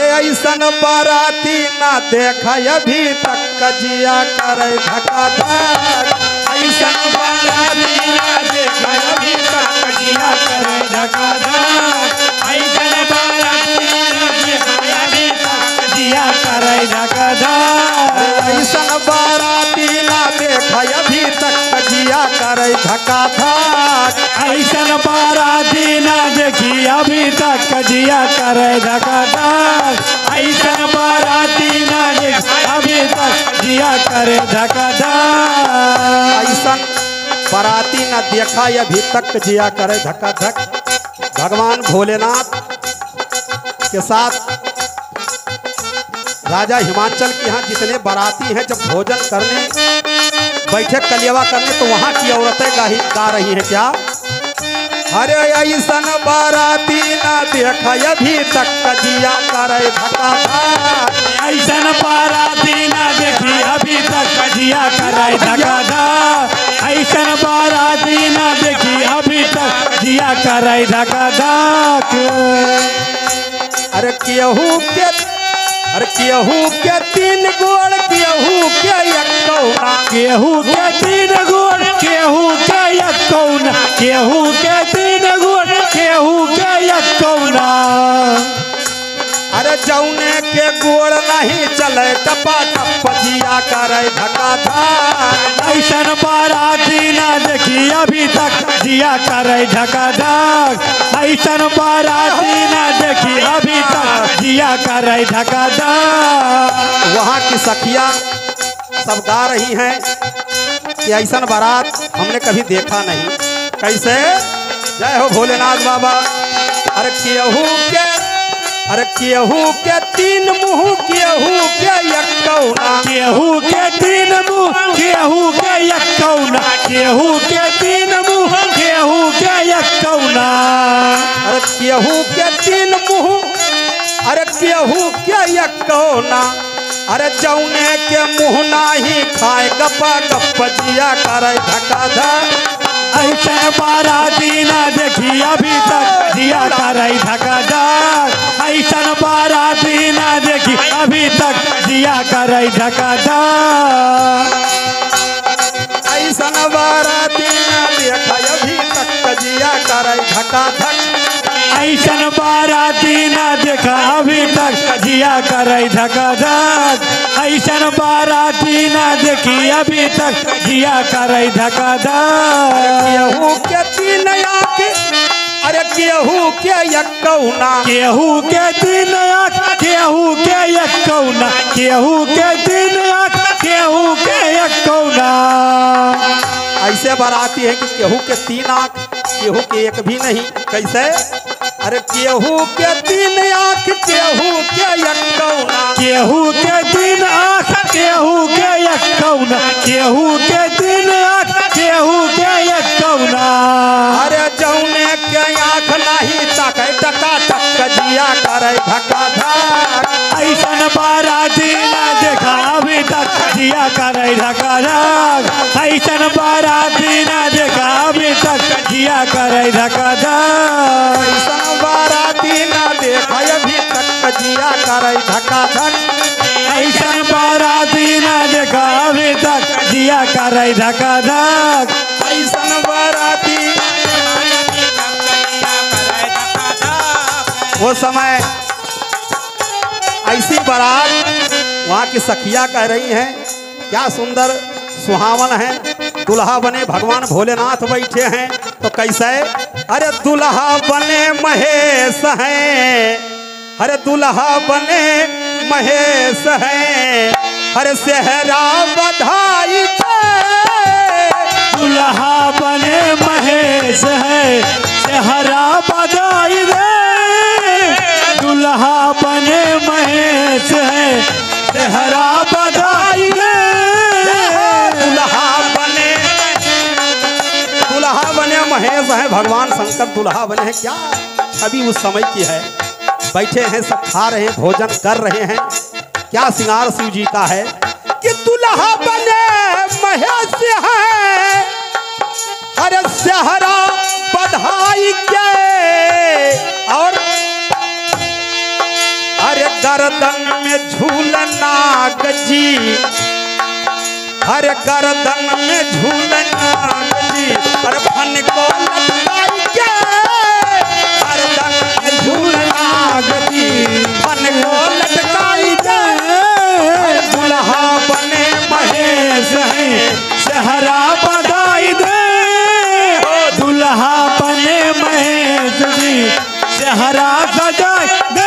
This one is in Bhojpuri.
अरे ऐसन बाराती ना देखा अभी तक कजिया करे धका धक। ऐसन बाराती ना देखा अभी तक कजिया करे धका धक। ऐसन बाराती ना देखा अभी तक कजिया करे धका धक। ऐसन बाराती ना देखा अभी तक कजिया करे धका धक। ऐसन बाराती ना देखी अभी तक कजिया करे धका धक। ऐसन बाराती ना देखी अभी तक कजिया करे धका धक। ऐसन बाराती ना देखा अभी तक कजिया करे धका धक। भगवान भोलेनाथ के साथ राजा हिमाचल के यहाँ जितने बाराती हैं जब भोजन करने बैठे कलियावा करने तो वहाँ की औरतें गा रही हैं क्या? अरे ऐसन बाराती ना देखा अभी तक कजिया करे धका धक। ऐसन बाराती ना देखी अभी तक कजिया करे धका धक। ऐसन बाराती ना देखी अभी तक कजिया करे धका धक। अरे केहू के तीन गोड़ केहू के एक कौना। केहू के तीन गुण केहू के एक कौना। केहू के तीन गुण केहू के एक कौना। अरे जौने के गोड़ नहीं चले टपा टप जिया करे धका धक। ऐसन बाराती ना देखी अभी तक जिया करे धका धक। ऐसन बाराती ना देखी अभी तक जिया करे धका धक। वहाँ की सखिया सब गा रही हैं कि ऐसन बारात हमने कभी देखा नहीं। कैसे? जय हो भोलेनाथ बाबा। अरे केहू के तीन मुँह केहू के एक कौना। केहू के तीन मुँह केहू के एक कौना। केहू के तीन मुँह केहू के एक कौना। अरे केहू के तीन मुँह अरे केहू के एक कौना। अरे जौने के मुँह नाही खाए गप्पा गप्प जिया करे धका धक। ऐसे बाराती ना देखी अभी तक जिया करे धका धक। ऐसन बाराती ना देखी अभी तक जिया करे धका धक। ऐसन बाराती ना देखा अभी तक जिया करे धका धक। ऐसन बाराती ना देखा अभी तक जिया करे धका धक। ऐसन बाराती ना देखी अभी तक जिया करे धका धक। केहू के तीन आँख अरे केहू के एक कौना। केहू के तीन आँख केहू के एक कौना। केहू के तीन आँख केहू के एक कौना। ऐसे बाराती है कि केहू के तीन आँख केहू के एक भी नहीं। कैसे? अरे केहू के तीन आँख केहू के एक कौना। केहू के तीन आँख केहू के एक कौना। केहू के तीन आँख केहू के एक कौना। अरे जौने के आँख नहीं ताके टका टक जिया करे धका धक। ऐसन बाराती ना देखा अभी तक जिया करे धका धक। ऐसन बाराती ना देखा अभी तक जिया करे धका धक। ऐसन बाराती ना देखा अभी तक जिया करे धका धक। ऐसन बाराती ना देखा अभी तक जिया करे धका धक। ऐसन बाराती वो समय ऐसी बारात वहाँ की सखिया कह रही हैं क्या सुंदर सुहावन है। दुल्हा बने भगवान भोलेनाथ बैठे हैं तो कैसे? अरे दुल्हा बने महेश हैं। अरे दुल्हा बने महेश हैं। अरे सेहरा बधाई दुल्हा बने महेश है सेहरा बधाई दे। दुल्हा बने महेश है सेहरा बधाई दे। दुल्हा बने महेश है। भगवान शंकर दुल्हा बने हैं। क्या छवि उस समय की है। बैठे हैं सब खा रहे हैं भोजन कर रहे हैं। क्या श्रृंगार शिव जी का है कि दुल्हा बने महेश है। अरे सेहरा बधाई के और अरे गर्दन में झूलनाग जी, अरे गर्दन में झूलनाग जी, अरे फन को लटकाई के गर्दन में झूलनाग जी, फन को लटकाई के दुल्हा बने महेश हैं, शहरा बधाई दे, दुल्हा बने महेश जी, शहरा सजाई दे।